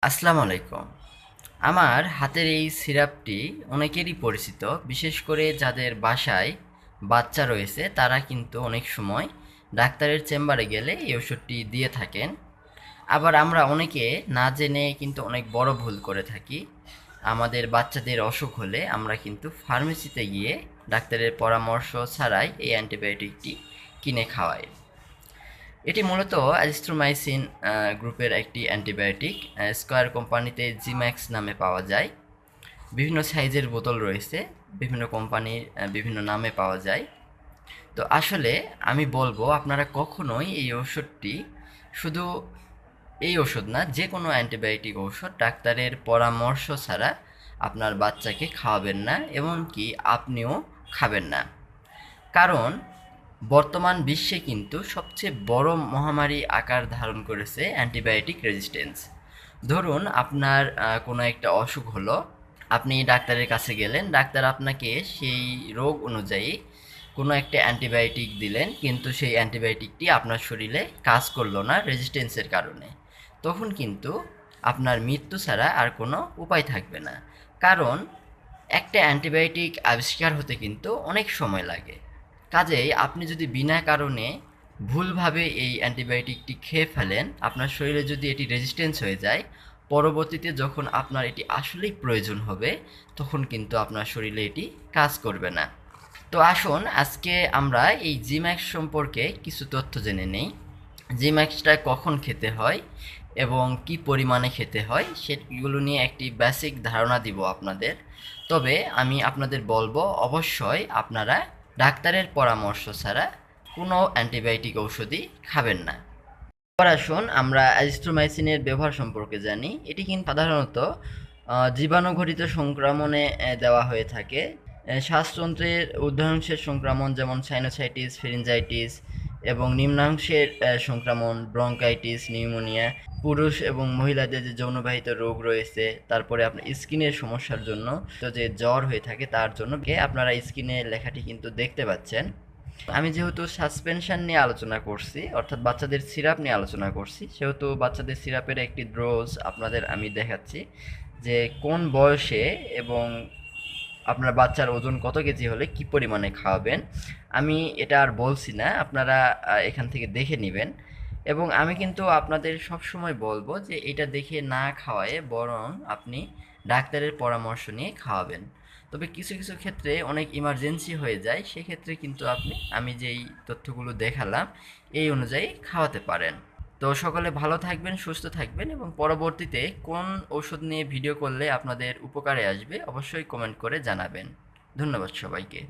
আসসালামু আলাইকুম। আমার হাতের এই সিরাপটি অনেকেরই পরিচিত, বিশেষ করে যাদের বাসায় বাচ্চা রয়েছে তারা কিন্তু অনেক সময় ডাক্তারের চেম্বারে গেলে এই ওষুধটি দিয়ে থাকেন। আবার আমরা অনেকে না জেনে কিন্তু অনেক বড় ভুল করে থাকি। আমাদের বাচ্চাদের অসুখ হলে আমরা কিন্তু ফার্মেসিতে গিয়ে ডাক্তারের পরামর্শ ছাড়াই এই অ্যান্টিবায়োটিকটি কিনে খাওয়াই। এটি মূলত অ্যাজিথ্রোমাইসিন গ্রুপের একটি অ্যান্টিবায়োটিক। স্কয়ার কোম্পানিতে জিম্যাক্স নামে পাওয়া যায়। বিভিন্ন সাইজের বোতল রয়েছে, বিভিন্ন কোম্পানির বিভিন্ন নামে পাওয়া যায়। তো আসলে আমি বলবো আপনারা কখনোই এই ওষুধটি শুধু এই ওষুধ না, যে কোনো অ্যান্টিবায়োটিক ঔষধ ডাক্তারের পরামর্শ ছাড়া আপনার বাচ্চাকে খাওয়াবেন না, এমনকি আপনিও খাবেন না। কারণ বর্তমান বিশ্বে কিন্তু সবচেয়ে বড় মহামারী আকার ধারণ করেছে অ্যান্টিবায়োটিক রেজিস্ট্যান্স। ধরুন আপনার কোনো একটা অসুখ হলো, আপনি ডাক্তারের কাছে গেলেন, ডাক্তার আপনাকে সেই রোগ অনুযায়ী কোনো একটা অ্যান্টিবায়োটিক দিলেন, কিন্তু সেই অ্যান্টিবায়োটিকটি আপনার শরীরে কাজ করলো না রেজিস্ট্যান্সের কারণে। তখন কিন্তু আপনার মৃত্যু ছাড়া আর কোনো উপায় থাকবে না। কারণ একটা অ্যান্টিবায়োটিক আবিষ্কার হতে কিন্তু অনেক সময় লাগে। কাজেই আপনি যদি বিনা কারণে ভুলভাবে এই অ্যান্টিবায়োটিকটি খেয়ে ফেলেন, আপনার শরীরে যদি এটি রেজিস্ট্যান্স হয়ে যায়, পরবর্তীতে যখন আপনার এটি আসলেই প্রয়োজন হবে, তখন কিন্তু আপনার শরীরে এটি কাজ করবে না। তো আসুন আজকে আমরা এই জিম্যাক্স সম্পর্কে কিছু তথ্য জেনে নেই। জিম্যাক্সটা কখন খেতে হয় এবং কি পরিমাণে খেতে হয় সেগুলো নিয়ে একটি বেসিক ধারণা দিব আপনাদের। তবে আমি আপনাদের বলবো অবশ্যই আপনারা ডাক্তারের পরামর্শ ছাড়া কোনো অ্যান্টিবায়োটিক ঔষধই খাবেন না। এবার আসুন আমরা অ্যাজিথ্রোমাইসিনের ব্যবহার সম্পর্কে জানি। এটি কিন্তু সাধারণত জীবাণুঘটিত সংক্রমণে দেওয়া হয়ে থাকে। শ্বাসতন্ত্রের ঊর্ধ্বাংশের সংক্রমণ যেমন সাইনোসাইটিস, ফেরিনজাইটিস এবং নিম্নাংশের সংক্রমণ ব্রঙ্কাইটিস, নিউমোনিয়া, পুরুষ এবং মহিলাদের যে যৌনবাহিত রোগ রয়েছে, তারপরে আপনার স্কিনের সমস্যার জন্য তো যে জ্বর হয়ে থাকে তার জন্য আপনারা স্কিনের লেখাটি কিন্তু দেখতে পাচ্ছেন। আমি যেহেতু সাসপেনশন নিয়ে আলোচনা করছি, অর্থাৎ বাচ্চাদের সিরাপ নিয়ে আলোচনা করছি, সেহেতু বাচ্চাদের সিরাপের একটি ডোজ আপনাদের আমি দেখাচ্ছি যে কোন বয়সে এবং আপনার বাচ্চার ওজন কত কেজি হলে কি পরিমাণে খাওয়াবেন। আমি এটা আর বলছি না, আপনারা এখান থেকে দেখে নেবেন। এবং আমি কিন্তু আপনাদের সবসময় বলবো যে এটা দেখে না খাওয়ায়ে বরং আপনি ডাক্তারের পরামর্শ নিয়ে খাওয়াবেন। তবে কিছু কিছু ক্ষেত্রে অনেক ইমার্জেন্সি হয়ে যায়, সেক্ষেত্রে কিন্তু আমি যেই তথ্যগুলো দেখালাম এই অনুযায়ী খাওয়াতে পারেন। তো সকলে ভালো থাকবেন, সুস্থ থাকবেন, এবং পরবর্তীতে কোন ওষুধ নিয়ে ভিডিও করলে আপনাদের উপকারে আসবে অবশ্যই কমেন্ট করে জানাবেন। ধন্যবাদ সবাইকে।